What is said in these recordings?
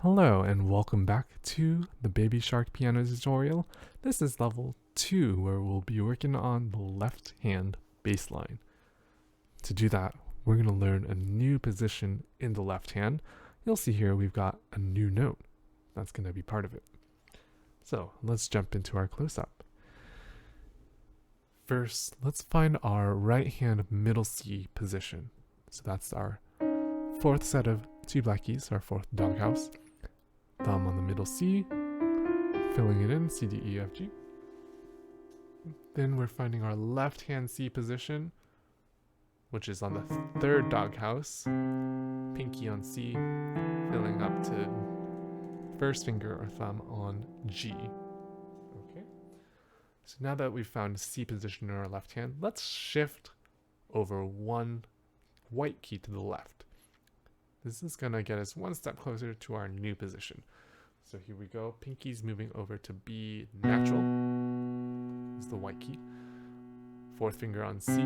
Hello and welcome back to the Baby Shark piano tutorial. This is level 2 where we'll be working on the left hand bass line. To do that, we're going to learn a new position in the left hand. You'll see here we've got a new note. That's going to be part of it. So let's jump into our close-up. First, let's find our right hand middle C position. So that's our fourth set of 2 black keys, our fourth doghouse. Thumb on the middle C, filling it in, C, D, E, F, G. Then we're finding our left hand C position, which is on the third doghouse. Pinky on C, filling up to first finger or thumb on G. Okay. So now that we've found C position in our left hand, let's shift over one white key to the left. This is going to get us one step closer to our new position. So here we go. Pinky's moving over to B natural. This is the white key. Fourth finger on C.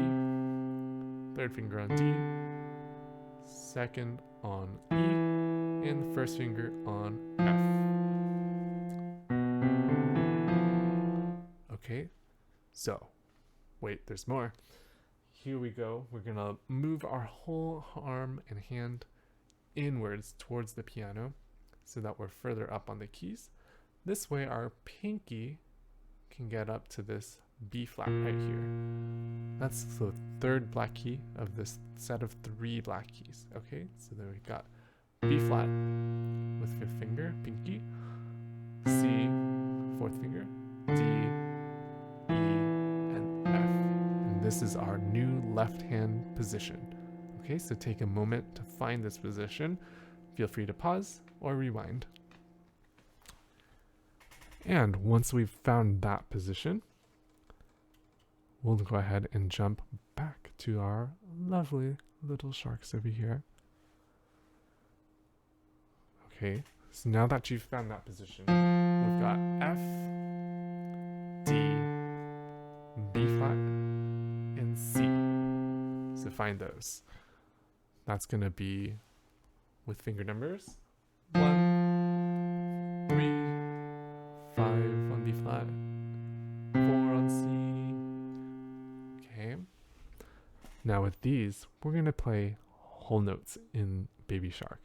Third finger on D. Second on E. And the first finger on F. Okay. So, wait, there's more. Here we go. We're going to move our whole arm and hand inwards towards the piano so that we're further up on the keys. This way our pinky can get up to this B flat right here. That's the third black key of this set of 3 black keys. Okay, so then we've got B flat with 5th finger, pinky, C, 4th finger, D, E, and F. And this is our new left hand position. Okay, so take a moment to find this position. Feel free to pause or rewind. And once we've found that position, we'll go ahead and jump back to our lovely little sharks over here. Okay, so now that you've found that position, we've got F, D, B flat, and C. So find those. That's going to be with finger numbers 1, 3, 5 on B flat, 4 on C. Okay. Now with these, we're going to play whole notes in Baby Shark.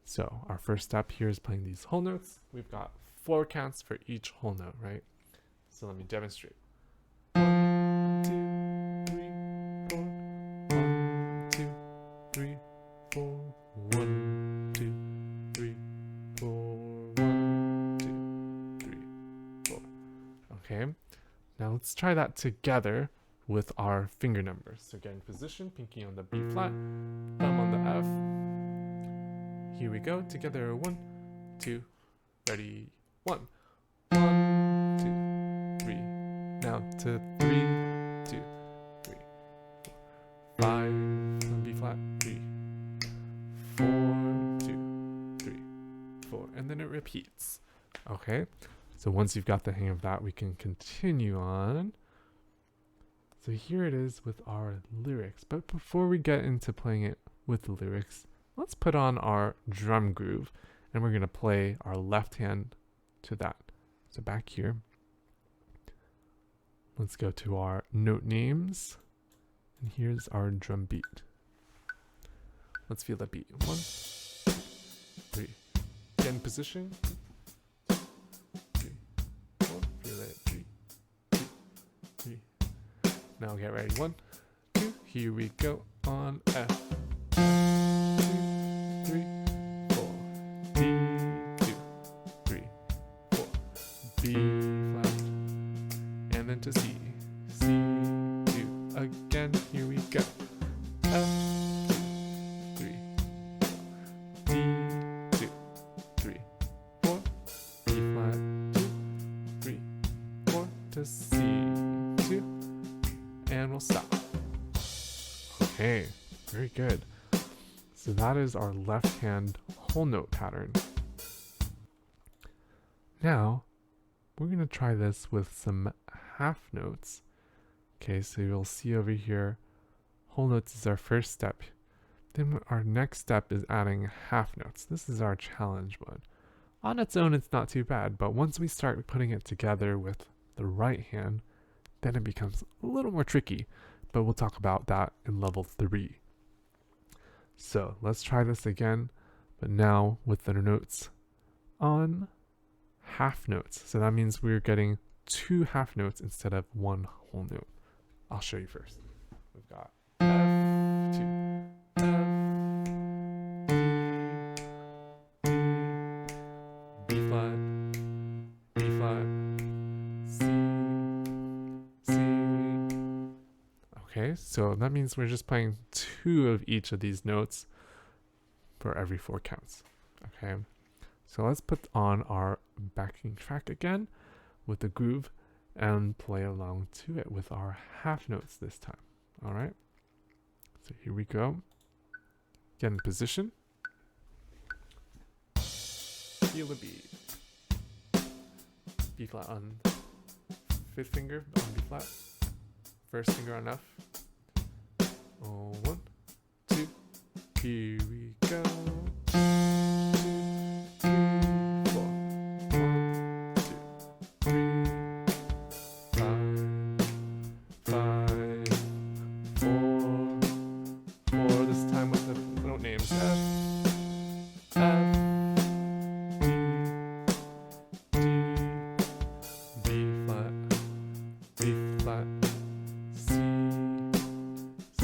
So our first step here is playing these whole notes. We've got 4 counts for each whole note, right? So let me demonstrate. 1, 2, 3, 4. 1, 2, 3, 4. 1, 2, 3, 4. 1, 2, 3, 4. Okay. Now let's try that together with our finger numbers. So getting position, pinky on the B flat, thumb on the F. Here we go. Together. 1, 2, ready. 1, 1, 2, 3. Now to 3, 2, 3, 4, 5 on B flat, 3, 4, 2, 3, 4, and then it repeats. Okay, so once you've got the hang of that, we can continue on. So here it is with our lyrics, but before we get into playing it with the lyrics, let's put on our drum groove, and we're going to play our left hand to that. So back here, let's go to our note names, and here's our drum beat. Let's feel the beat. 1, 3. Get in position. 3, 4. Feel it. 3, 2, 3. Now get ready. 1, 2. Here we go on F. 2, 3, 4. D, 2, 3, 4. B flat. And then to C. C, 2. Again. Here we go. F. 3, 4, B flat, 2, 3, 4 to C, 2, and we'll stop. Okay, very good. So that is our left hand whole note pattern. Now, we're going to try this with some half notes. Okay, so you'll see over here, whole notes is our first step. Then our next step is adding half notes. This is our challenge one. On its own, it's not too bad, but once we start putting it together with the right hand, then it becomes a little more tricky, but we'll talk about that in level 3. So let's try this again, but now with the notes on half notes. So that means we're getting 2 half notes instead of 1 whole note. I'll show you first. We've got F2, F, D, B flat, B flat, C, C. Okay, so that means we're just playing 2 of each of these notes for every 4 counts. Okay, so let's put on our backing track again with the groove and play along to it with our half notes this time. All right, so here we go. Get in position. Feel the beat. B flat on 5th finger on B flat. 1st finger on F. Oh, 1, 2. Here we go. 2, 3, 4. 1, 2, 3, 5, 4. 4. This time with the note names. F, F, D, D, B flat, B flat, C, C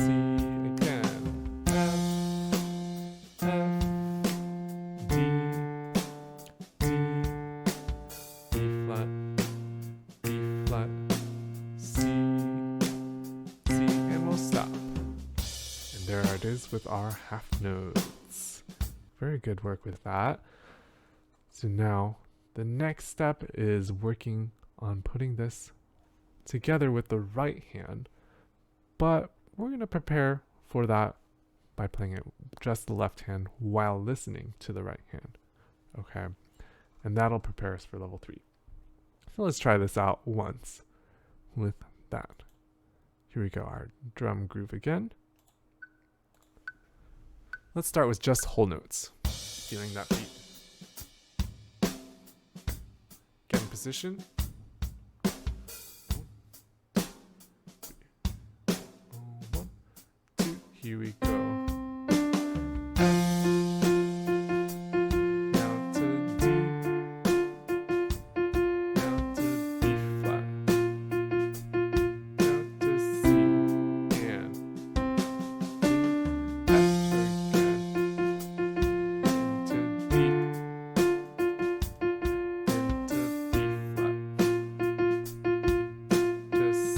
again. F, F, D, D, B flat, B flat, C, C, and we'll stop. And there it is with our half notes. Very good work with that. So now the next step is working on putting this together with the right hand, but we're going to prepare for that by playing it just the left hand while listening to the right hand. Okay, and that'll prepare us for level 3. So let's try this out once with that. Here we go, our drum groove again. Let's start with just whole notes. Feeling that beat. Get in position. 1, 2, here we go. Now to D. Now to B flat. Now to C. And F again. Into D. Into B flat. To C.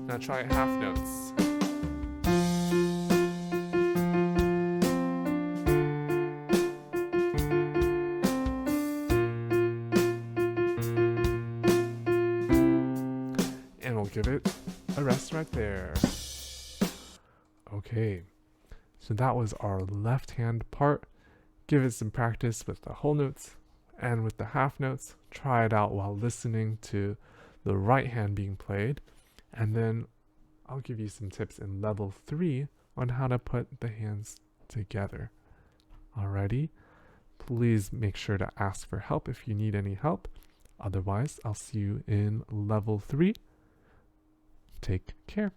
Now try half notes. And we'll give it a rest right there. Okay, so that was our left hand part. Give it some practice with the whole notes and with the half notes. Try it out while listening to the right hand being played. And then I'll give you some tips in level 3 on how to put the hands together. Alrighty, please make sure to ask for help if you need any help. Otherwise, I'll see you in level 3. Take care.